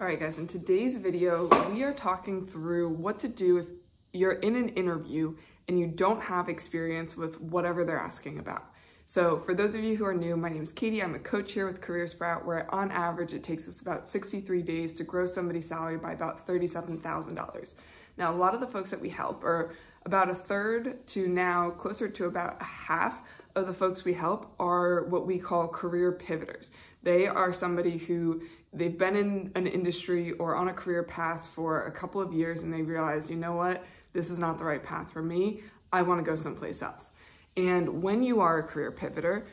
All right, guys, in today's video, we are talking through what to do if you're in an interview and you don't have experience with whatever they're asking about. So for those of you who are new, my name is Katie. I'm a coach here with Career Sprout, where on average, it takes us about 63 days to grow somebody's salary by about $37,000. Now, a lot of the folks that we help are about a third to now closer to about a half of the folks we help are what we call career pivoters. They are somebody who they've been in an industry or on a career path for a couple of years and they realize, you know what, this is not the right path for me. I want to go someplace else. And when you are a career pivoter,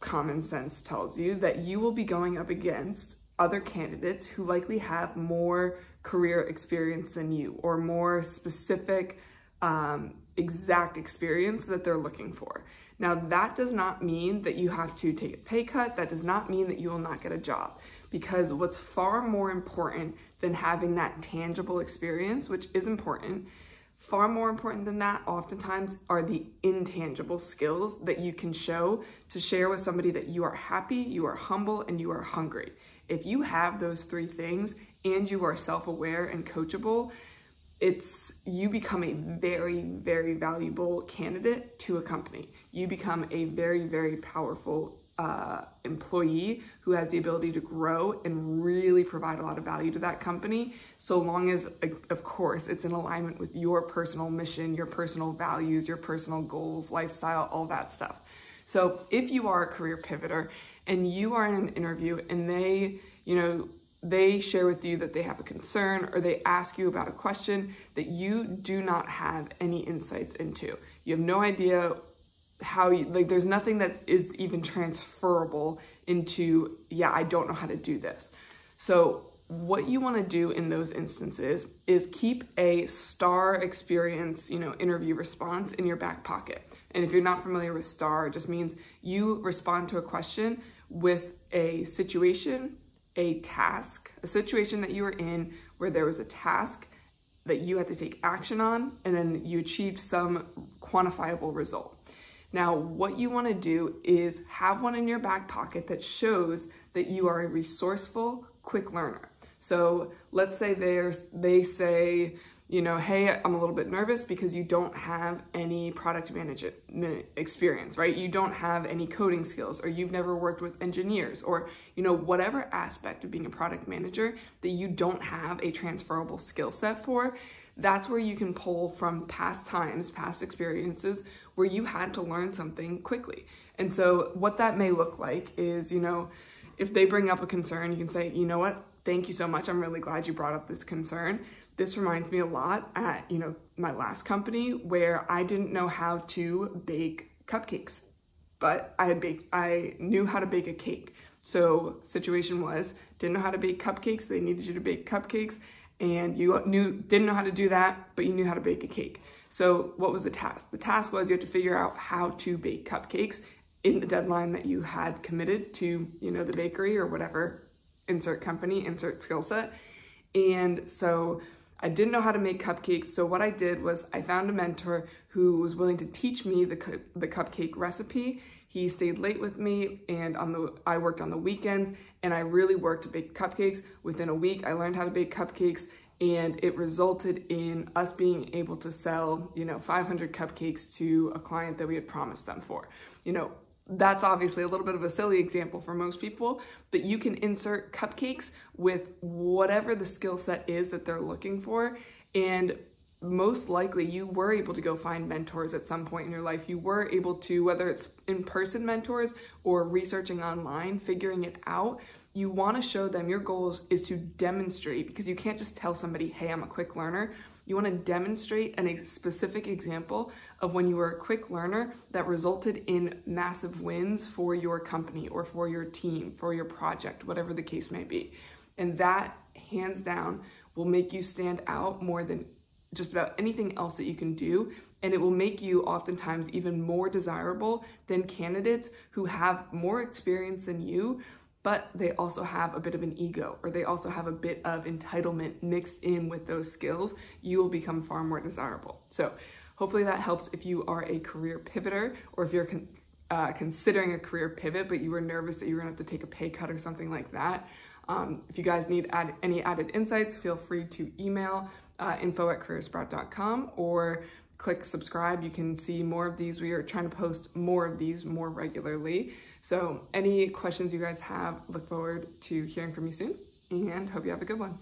common sense tells you that you will be going up against other candidates who likely have more career experience than you or more specific exact experience that they're looking for. Now, that does not mean that you have to take a pay cut. That does not mean that you will not get a job, because what's far more important than having that tangible experience, which is important, far more important than that oftentimes are the intangible skills that you can show to share with somebody that you are happy, you are humble, and you are hungry. If you have those three things and you are self-aware and coachable, you become a very, very valuable candidate to a company. You become a very, very powerful employee who has the ability to grow and really provide a lot of value to that company, so long as, of course, it's in alignment with your personal mission, your personal values, your personal goals, lifestyle, all that stuff. So if you are a career pivoter and you are in an interview and they share with you that they have a concern or they ask you about a question that you do not have any insights into. You have no idea how there's nothing that is even transferable into, yeah, I don't know how to do this. So what you want to do in those instances is keep a STAR experience, interview response in your back pocket. And if you're not familiar with STAR, it just means you respond to a question with a situation, a task, a situation that you were in where there was a task that you had to take action on, and then you achieved some quantifiable result. Now, what you want to do is have one in your back pocket that shows that you are a resourceful, quick learner. So let's say they say, hey, I'm a little bit nervous because you don't have any product management experience, right? You don't have any coding skills, or you've never worked with engineers, or, whatever aspect of being a product manager that you don't have a transferable skill set for. That's where you can pull from past times, past experiences where you had to learn something quickly. And so what that may look like is, if they bring up a concern, you can say, you know what, thank you so much. I'm really glad you brought up this concern. This reminds me a lot at, my last company where I didn't know how to bake cupcakes, but I knew how to bake a cake. So situation was, didn't know how to bake cupcakes. They needed you to bake cupcakes, and you didn't know how to do that, but you knew how to bake a cake. So what was the task? The task was you had to figure out how to bake cupcakes in the deadline that you had committed to, the bakery or whatever, insert company, insert skill set. And so I didn't know how to make cupcakes. So what I did was I found a mentor who was willing to teach me the cupcake recipe. He stayed late with me, and I worked on the weekends, and I really worked to bake cupcakes. Within a week, I learned how to bake cupcakes, and it resulted in us being able to sell, 500 cupcakes to a client that we had promised them for. That's obviously a little bit of a silly example for most people, but you can insert cupcakes with whatever the skill set is that they're looking for. And most likely you were able to go find mentors at some point in your life. You were able to, whether it's in-person mentors or researching online, figuring it out. You want to show them, your goal is to demonstrate, because you can't just tell somebody, hey, I'm a quick learner. You want to demonstrate a specific example of when you were a quick learner that resulted in massive wins for your company or for your team, for your project, whatever the case may be. And that, hands down, will make you stand out more than just about anything else that you can do. And it will make you oftentimes even more desirable than candidates who have more experience than you, but they also have a bit of an ego, or they also have a bit of entitlement mixed in with those skills. You will become far more desirable. So hopefully that helps if you are a career pivoter, or if you're considering a career pivot, but you were nervous that you were gonna have to take a pay cut or something like that. If you guys need any added insights, feel free to email info@careersprout.com or click subscribe. You can see more of these. We are trying to post more of these more regularly. So any questions you guys have, look forward to hearing from you soon, and hope you have a good one.